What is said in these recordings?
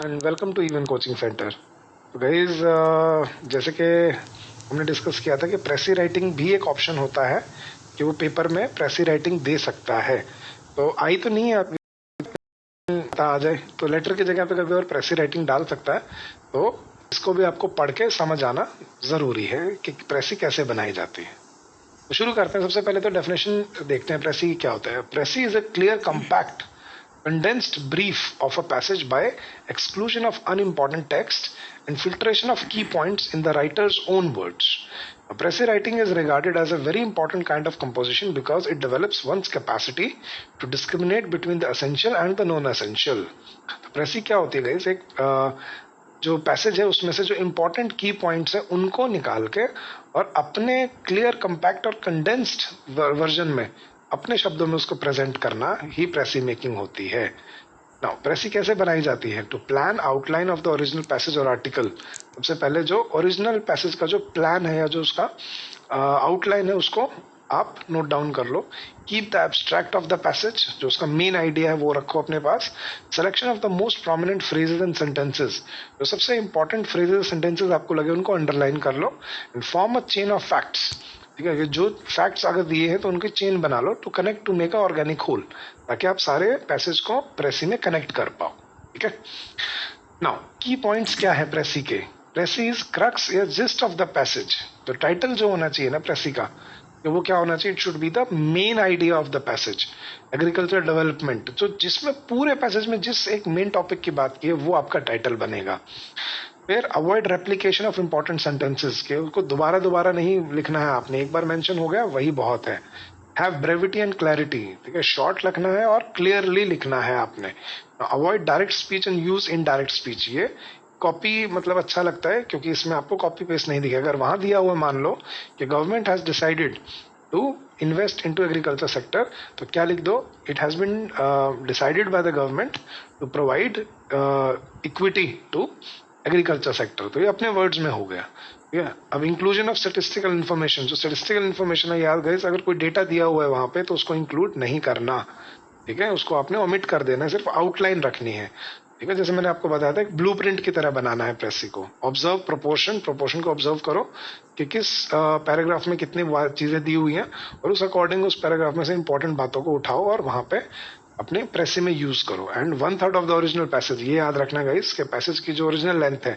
and welcome to Even Coaching Center. तो guys जैसे कि हमने डिस्कस किया था कि प्रेसी राइटिंग भी एक ऑप्शन होता है कि वो पेपर में प्रेसी राइटिंग दे सकता है। तो आई तो नहीं है आ जाए तो लेटर की जगह पे कभी और प्रेसी राइटिंग डाल सकता है। तो इसको भी आपको पढ़ के समझ आना जरूरी है कि प्रेसी कैसे बनाई जाती है। तो शुरू करते हैं। सबसे पहले तो डेफिनेशन देखते हैं प्रेसी क्या होता है। Precis is a clear compact condensed brief of a passage by exclusion of unimportant text and filtration of key points in the writer's own words. Précis writing is regarded as a very important kind of composition because it develops one's capacity to discriminate between the essential and the non-essential. Précis क्या होती है guys? एक जो passage है उसमें से जो important की पॉइंट्स है उनको निकाल के और अपने क्लियर कंपैक्ट और कंडेंस्ड वर्जन में अपने शब्दों में उसको प्रेजेंट करना ही प्रेसी मेकिंग होती है। नाउ प्रेसी कैसे बनाई जाती है? To plan outline of the original passage और आर्टिकल। सबसे पहले जो ओरिजिनल पैसेज का जो प्लान है या जो उसका आउटलाइन है उसको आप नोट डाउन कर लो। Keep the abstract of the passage, जो उसका मेन आइडिया है वो रखो अपने पास। Selection of the most prominent phrases and sentences, जो सबसे इंपॉर्टेंट फ्रेजेस सेंटेंसेस आपको लगे उनको अंडरलाइन कर लो। And form a chain of facts, ठीक है, जो फैक्ट्स अगर दिए हैं तो उनकी चेन बना लो। To connect to make a organic whole, ताकि आप सारे पैसेज को प्रेसी में कनेक्ट कर पाओ। ठीक है। नाउ की पॉइंट्स क्या है प्रेसी के? प्रेसी इज क्रक्स या जिस्ट ऑफ द पैसेज। तो टाइटल जो होना चाहिए ना प्रेसी का, तो वो क्या होना चाहिए? It should be the main idea of the passage. Agriculture development, जो जिसमें पूरे पैसेज में जिस एक मेन टॉपिक की बात की है वो आपका टाइटल बनेगा। फिर avoid replication of important sentences के, उसको दोबारा दोबारा नहीं लिखना है आपने, एक बार मेंशन हो गया वही बहुत है। हैव ब्रेविटी एंड क्लैरिटी, ठीक है, शॉर्ट लिखना है और क्लियरली लिखना है आपने। Avoid direct speech and use indirect speech. ये कॉपी मतलब अच्छा लगता है क्योंकि इसमें आपको कॉपी पेस्ट नहीं दिखेगा। अगर वहां दिया हुआ मान लो कि government has decided to invest into agriculture sector, तो क्या लिख दो? It has been decided by the government to provide equity to agriculture sector. तो ये अपने वर्ड्स में हो गया। ठीक है। अब इंक्लूजन ऑफ स्टेटिस्टिकल इन्फॉर्मेशन, जो स्टेटिस्टिकल इन्फॉर्मेशन है, याद गाइस, अगर कोई डेटा दिया हुआ है वहां पे तो उसको इंक्लूड नहीं करना। ठीक है, उसको आपने ओमिट कर देना है, सिर्फ आउटलाइन रखनी है। ठीक है, जैसे मैंने आपको बताया था, एक ब्लूप्रिंट की तरह बनाना है प्रेसी को। ऑब्जर्व प्रोपोर्शन, प्रोपोर्शन को ऑब्जर्व करो कि किस पैराग्राफ में कितनी चीजें दी हुई हैं और उस अकॉर्डिंग उस पैराग्राफ में से इंपॉर्टेंट बातों को उठाओ और वहां पे अपने प्रेसी में यूज करो। And 1/3 of the original passage, ये याद रखना गाइस कि पैसेज की जो ओरिजिनल लेंथ है,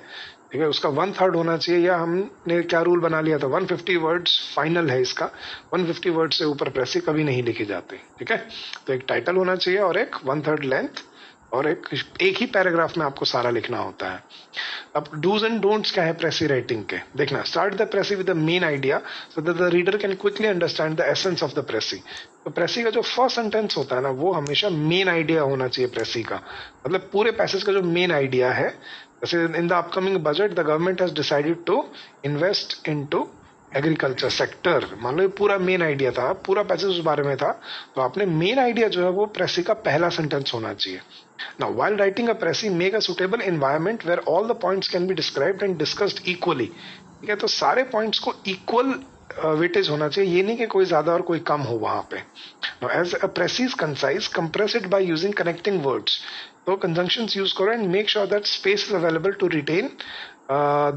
ठीक है, उसका 1/3 होना चाहिए। या हमने क्या रूल बना लिया था, 150 वर्ड्स फाइनल है इसका। 150 वर्ड से ऊपर प्रेसी कभी नहीं लिखी जाती। ठीक है, तो एक टाइटल होना चाहिए और एक 1/3 लेंथ और एक ही पैराग्राफ में आपको सारा लिखना होता है। अब डूज एंड डोंट्स क्या है प्रेसी राइटिंग के? देखना, start the precis with the main idea so that the reader can quickly understand the essence of the precis. तो प्रेसी का जो फर्स्ट सेंटेंस होता है ना, वो हमेशा मेन आइडिया होना चाहिए प्रेसी का। मतलब पूरे पैसेज का जो मेन आइडिया है, जैसे in the upcoming budget the government has decided to invest into agriculture sector. मान लो ये पूरा मेन आइडिया था, पूरा पैसेज उस बारे में था, तो आपने मेन आइडिया जो है वो प्रेसी का पहला सेंटेंस होना चाहिए। Now, while writing a précis, make a suitable environment where all the points can be described and discussed equally. ठीक है, तो सारे पॉइंट्स को इक्वल वेटेज होना चाहिए, ये नहीं कि कोई ज्यादा और कोई कम हो वहां पे। Now, as a précis, concise, compress it by using connecting words. तो conjunctions यूज करो and make sure that space is available to retain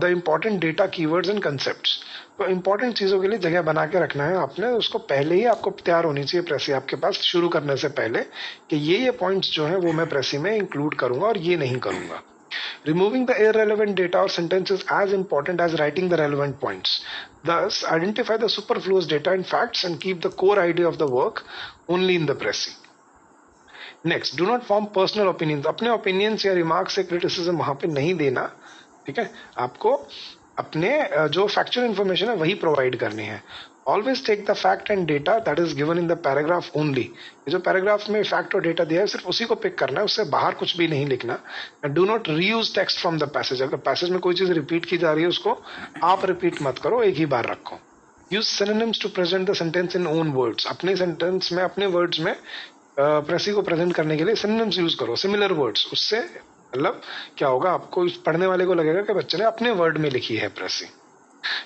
the important data, keywords and concepts. तो इंपॉर्टेंट चीजों के लिए जगह बना के रखना है आपने, उसको पहले ही आपको तैयार होनी चाहिए प्रेसी आपके पास शुरू करने से पहले कि ये पॉइंट्स जो हैं वो मैं प्रेसी में इंक्लूड करूंगा और ये नहीं करूंगा। Removing the irrelevant data or sentences as important as writing the relevant points. Thus, identify the superfluous data and facts and keep the core idea of the work only in the précis. Next, do not form personal opinions. अपने opinions या remarks या criticism वहां पे नहीं देना। ठीक है, आपको अपने जो फैक्चुअल इंफॉर्मेशन है वही प्रोवाइड करनी है। Always take the fact and data that is given in the paragraph only. जो पैराग्राफ में फैक्ट और डेटा दिया है सिर्फ उसी को पिक करना है, उससे बाहर कुछ भी नहीं लिखना। Do not reuse text from the passage. अगर पैसेज में कोई चीज रिपीट की जा रही है उसको आप रिपीट मत करो, एक ही बार रखो। Use synonyms to present the sentence in own words. अपने सेंटेंस में, अपने वर्ड्स में प्रेसी को प्रेजेंट करने के लिए सिनोनिम्स यूज करो, सिमिलर वर्ड्स। उससे मतलब क्या होगा, आपको पढ़ने वाले को लगेगा कि बच्चे ने अपने वर्ड में लिखी है प्रेसी।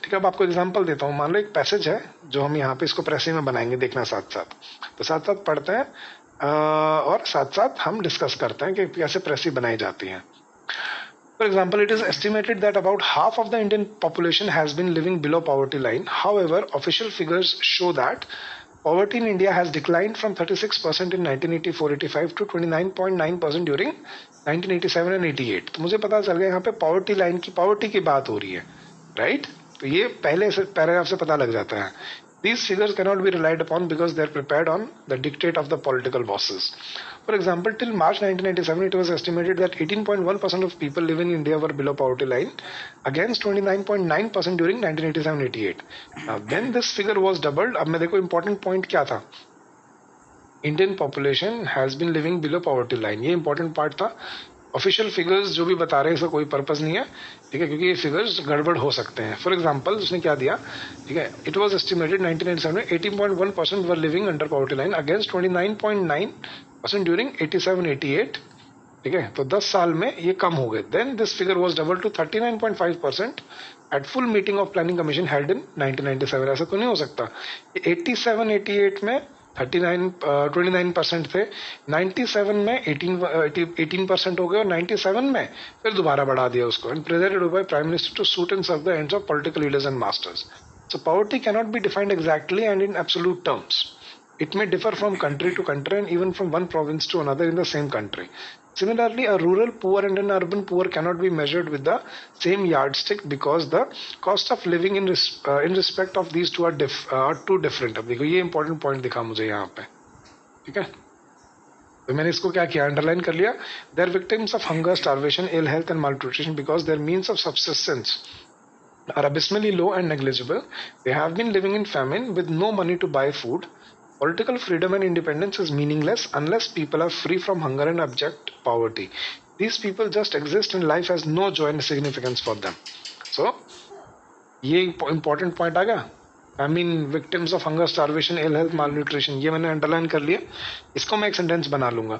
ठीक है, अब आपको एग्जांपल देता हूँ। मान लो एक पैसेज है जो हम यहाँ पे इसको प्रेसी में बनाएंगे, देखना साथ साथ। तो साथ साथ पढ़ते हैं और साथ साथ हम डिस्कस करते हैं कि कैसे प्रेसी बनाई जाती है। For example, it is estimated that about half of the Indian population has been living below poverty line. However, official figures show that poverty in India has declined from 36% in 1984-85 to 29.9% during 1987 and 88. तो मुझे पता चल गया यहाँ पे poverty line की poverty की बात हो रही है, राइट? तो ये पहले से पैराग्राफ से पता लग जाता है. These figures cannot be relied upon because they are prepared on the dictate of the political bosses. For example, till March 1997, it was estimated that 18.1% of people living in India were below poverty line, against 29.9% during 1987-88. Now, then this figure was doubled. अब मैं देखो important point क्या था? Indian population has been living below poverty line. ये important part था. Official figures जो भी बता रहे हैं इसका कोई पर्पस नहीं है, ठीक है, क्योंकि ये फिगर्स गड़बड़ हो सकते हैं. फॉर एग्जांपल उसने क्या दिया, ठीक है, इट वाज एस्टिमेटेड 1997 में 18.1% were living under poverty line against 29.9% during 87-88. ठीक है, तो 10 साल में ये कम हो गए. Then this figure was double to 39.5% at full meeting of planning commission held in 1997. ऐसा तो नहीं हो सकता. 87-88 में 29% थे, 97 में 18% हो गए और 97 में फिर दोबारा बढ़ा दिया उसको. And presented by prime minister to suit and serve the ends of political leaders and masters. So poverty cannot be defined exactly and in absolute terms. It may differ from country to country and even from one province to another in the same country. Similarly, a rural poor and an urban poor cannot be measured with the same yardstick because the cost of living in respect of these two are too different. अब देखो ये important point दिखा मुझे यहाँ पे, ठीक है. तो मैंने इसको क्या किया, अंडरलाइन कर लिया. They are victims of hunger, starvation, ill health and malnutrition because their means of subsistence are abysmally low and negligible. They have been living in famine with no money to buy food. Political freedom and independence is meaningless unless people are free from hunger and abject poverty. These people just exist and life has no joy and significance for them. So, ये important point आ गया. I mean, victims of hunger, starvation, ill health, malnutrition. ये मैंने underline कर लिया. इसको मैं एक sentence बना लूँगा.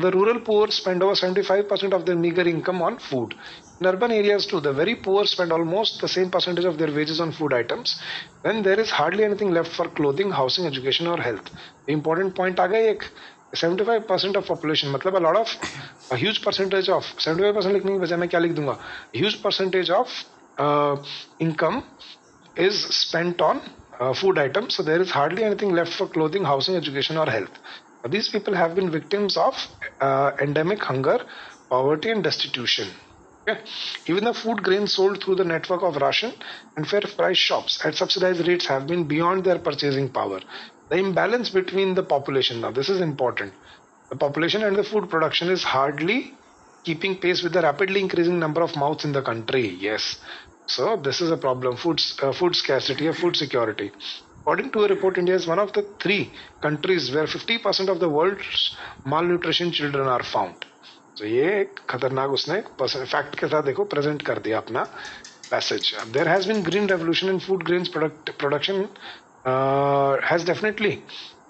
The rural poor spend over 75% of their meager income on food. In urban areas too, the very poor spend almost the same percentage of their wages on food items. Then there is hardly anything left for clothing, housing, education or health. The important point आ गया एक. 75% of population मतलब a huge percentage of 75% लिखने की बजाय मैं क्या लिख दूंगा, a huge percentage of income is spent on food items, so there is hardly anything left for clothing, housing, education or health. These people have been victims of endemic hunger, poverty and destitution. Okay. Even the food grains sold through the network of ration and fair price shops at subsidized rates have been beyond their purchasing power. The imbalance between the population, now this is important, the population and the food production is hardly keeping pace with the rapidly increasing number of mouths in the country. Yes. So this is a problem, food scarcity or food security. According to a report, India is one of the 3 countries where 50% of the world's malnutrition children are found. So ये खतरनाक उसने fact के साथ देखो present कर दिया अपना passage. There has been green revolution in food grains production has definitely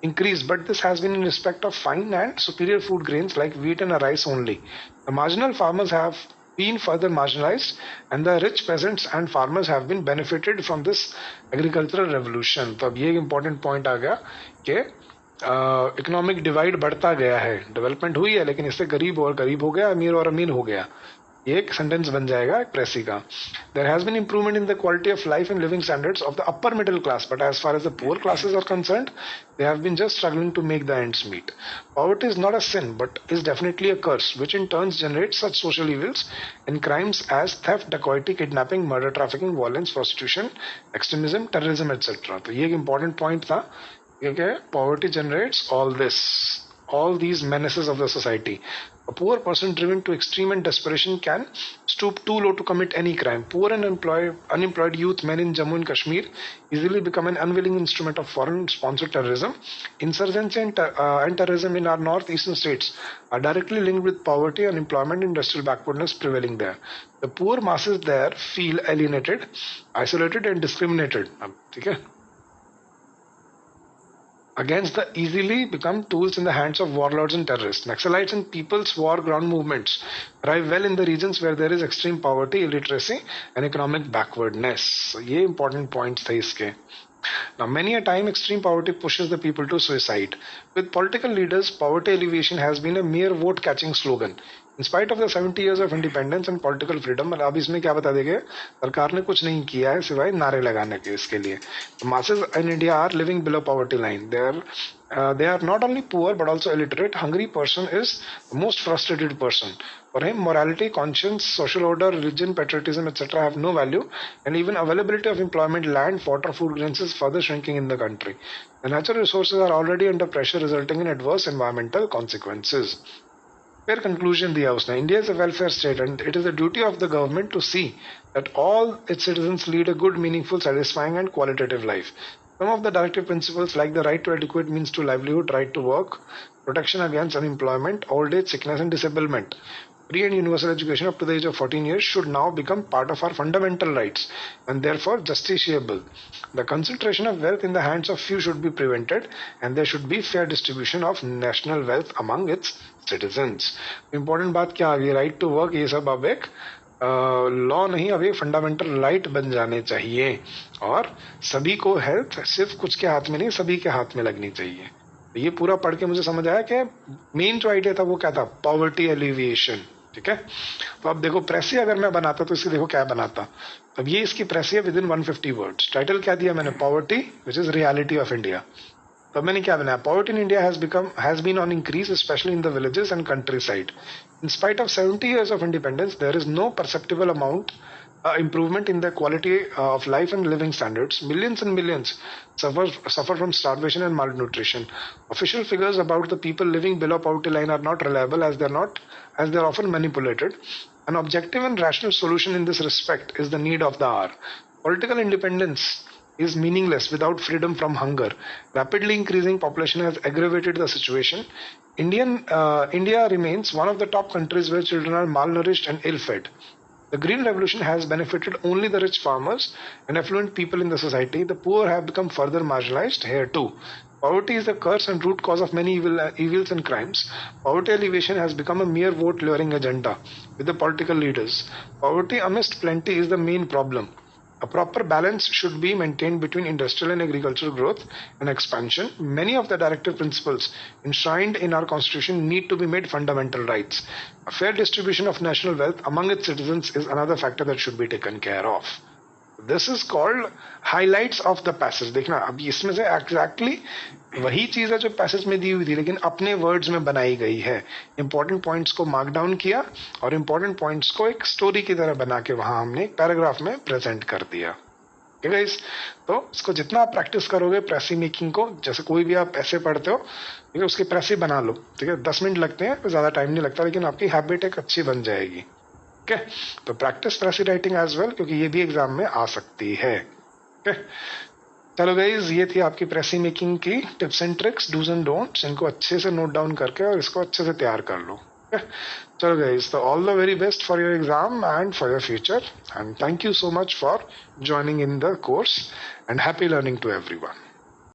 increased, but this has been in respect of fine and superior food grains like wheat and rice only. The marginal farmers have been further marginalized and the rich peasants and farmers have been benefited from this agricultural revolution. तो अब ये important point आ गया कि economic divide बढ़ता गया है. Development हुई है लेकिन इससे गरीब और गरीब हो गया, अमीर और अमीर हो गया. ये एक सेंटेंस बन जाएगा एक प्रेसी का. There has been improvement in the quality of life and living standards of the upper middle class, but as far as the poor classes are concerned they have been just struggling to make the ends meet. Poverty is not a sin but is definitely a curse which in turn generates such social evils and crimes as theft, dacoity, kidnapping, murder, trafficking, violence, prostitution, extremism, terrorism, etc. तो ये एक important point था क्योंकि poverty generates all these menaces of the society. A poor person driven to extreme and desperation can stoop too low to commit any crime. Poor and unemployed youth men in Jammu and Kashmir easily become an unwilling instrument of foreign-sponsored terrorism. Insurgency and terrorism in our northeastern states are directly linked with poverty, unemployment, and industrial backwardness prevailing there. The poor masses there feel alienated, isolated, and discriminated. ठीक है? Against the easily become tools in the hands of warlords and terrorists. Naxalites and People's War ground movements thrive well in the regions where there is extreme poverty, illiteracy, and economic backwardness. So, ये important points थे इसके. Now, many a time extreme poverty pushes the people to suicide. With political leaders, poverty alleviation has been a mere vote-catching slogan. In spite of the 70 years of independence and political freedom, मतलब अब इसमें क्या बता देंगे, सरकार ने कुछ नहीं किया है सिवाय नारे लगाने के इसके लिए. Masses in India are living below poverty line. They are not only poor but also illiterate. Hungry person is the most frustrated person. For him, morality, conscience, social order, religion, patriotism, etc. have no value, and even availability of employment, land, water, food grains is further shrinking in the country. The natural resources are already under pressure, resulting in adverse environmental consequences. Fair conclusion दिया उसने. India is a welfare state and it is the duty of the government to see that all its citizens lead a good, meaningful, satisfying and qualitative life. Some of the directive principles like the right to adequate means to livelihood, right to work, protection against unemployment, old age, sickness and disablement, free and universal education up to the age of 14 years should now become part of our fundamental rights and therefore justiciable. The concentration of wealth in the hands of few should be prevented and there should be fair distribution of national wealth among its citizens. Important बात क्या आ गई, right to work, ये सब अब एक law नहीं, अब ये फंडामेंटल राइट बन जाने चाहिए और सभी को हेल्थ सिर्फ कुछ के हाथ में नहीं, सभी के हाथ में लगनी चाहिए. ये पूरा पढ़ के मुझे समझ आया कि मेन जो आइडिया था वो क्या था, पॉवर्टी एलिविएशन. ठीक है, तो अब देखो प्रेसी अगर मैं बनाता तो इसकी देखो क्या बनाता. अब ये इसकी प्रेसी है विद इन 150 वर्ड्स. टाइटल क्या दिया मैंने, poverty which is reality of India. तो मैंने क्या बनाया, poverty in India has been on increase especially in the villages and countryside. In spite of 70 years of independence, there is no perceptible amount improvement in the quality of life and living standards. Millions and millions suffer from starvation and malnutrition. Official figures about the people living below poverty line are not reliable as they're often manipulated. An objective and rational solution in this respect is the need of the hour. Political independence is meaningless without freedom from hunger. Rapidly increasing population has aggravated the situation. India remains one of the top countries where children are malnourished and ill-fed. The Green Revolution has benefited only the rich farmers and affluent people in the society. The poor have become further marginalized here too. Poverty is the curse and root cause of many evils and crimes. Poverty alleviation has become a mere vote-luring agenda with the political leaders. Poverty amidst plenty is the main problem. A proper balance should be maintained between industrial and agricultural growth and expansion. Many of the directive principles enshrined in our constitution need to be made fundamental rights. A fair distribution of national wealth among its citizens is another factor that should be taken care of. This is called highlights of the passage. देखना अब इसमें से exactly वही चीज है जो passage में दी हुई थी लेकिन अपने वर्ड्स में बनाई गई है. इंपॉर्टेंट पॉइंट्स को मार्क डाउन किया और इंपॉर्टेंट पॉइंट्स को एक स्टोरी की तरह बना के वहां हमने एक पैराग्राफ में प्रेजेंट कर दिया. ठीक है गाइस, तो इसको जितना आप प्रैक्टिस करोगे प्रेसी मेकिंग को, जैसे कोई भी आप ऐसे पढ़ते हो ठीक है, उसकी प्रेसी बना लो. ठीक है, 10 मिनट लगते हैं, ज्यादा टाइम नहीं लगता, लेकिन आपकी हैबिट एक अच्छी बन जाएगी. ओके, तो practice precis writing as well, क्योंकि ये भी एग्जाम में आ सकती है. ओके, चलो गाइज, ये थी आपकी प्रेसी मेकिंग की tips and tricks, dos and don'ts. इनको अच्छे से नोट डाउन करके और इसको अच्छे से तैयार कर लो. चलो गाइज, तो all the very best for your exam and for your future, and thank you so much for joining in the course, and happy learning to everyone.